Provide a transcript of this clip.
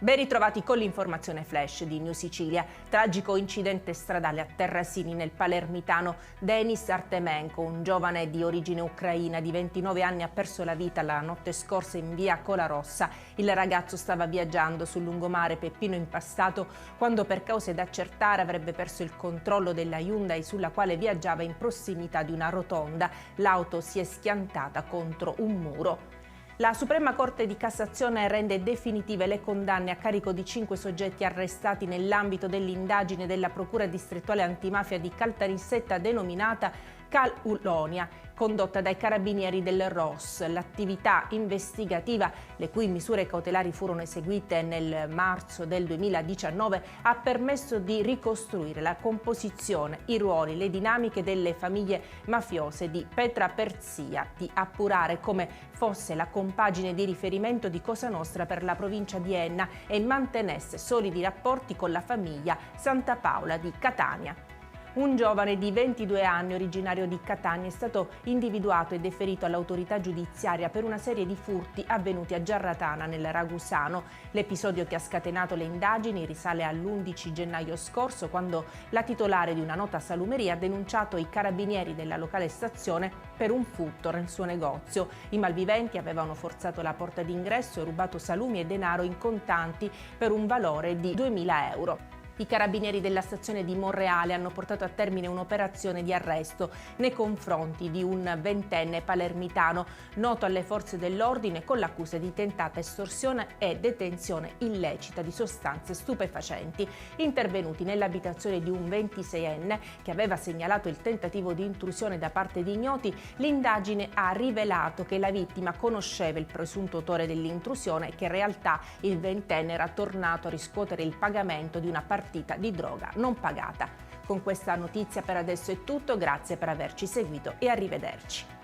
Ben ritrovati con l'informazione flash di New Sicilia. Tragico incidente stradale a Terrasini nel palermitano. Denis Artemenko, un giovane di origine ucraina di 29 anni, ha perso la vita la notte scorsa in via Colarossa. Il ragazzo stava viaggiando sul lungomare Peppino Impastato quando, per cause da accertare, avrebbe perso il controllo della Hyundai sulla quale viaggiava in prossimità di una rotonda. L'auto si è schiantata contro un muro. La Suprema Corte di Cassazione rende definitive le condanne a carico di 5 soggetti arrestati nell'ambito dell'indagine della Procura distrettuale antimafia di Caltanissetta denominata Cal Ulonia, condotta dai carabinieri del ROS. L'attività investigativa, le cui misure cautelari furono eseguite nel marzo del 2019, ha permesso di ricostruire la composizione, i ruoli, le dinamiche delle famiglie mafiose di Petra Perzia, di appurare come fosse la compagine di riferimento di Cosa Nostra per la provincia di Enna e mantenesse solidi rapporti con la famiglia Santa Paola di Catania. Un giovane di 22 anni, originario di Catania, è stato individuato e deferito all'autorità giudiziaria per una serie di furti avvenuti a Giarratana, nel Ragusano. L'episodio che ha scatenato le indagini risale all'11 gennaio scorso, quando la titolare di una nota salumeria ha denunciato i carabinieri della locale stazione per un furto nel suo negozio. I malviventi avevano forzato la porta d'ingresso e rubato salumi e denaro in contanti per un valore di 2.000 euro. I carabinieri della stazione di Monreale hanno portato a termine un'operazione di arresto nei confronti di un ventenne palermitano noto alle forze dell'ordine con l'accusa di tentata estorsione e detenzione illecita di sostanze stupefacenti. Intervenuti nell'abitazione di un 26enne che aveva segnalato il tentativo di intrusione da parte di ignoti, l'indagine ha rivelato che la vittima conosceva il presunto autore dell'intrusione e che in realtà il ventenne era tornato a riscuotere il pagamento di una partita di droga non pagata. Con questa notizia per adesso è tutto, grazie per averci seguito e arrivederci.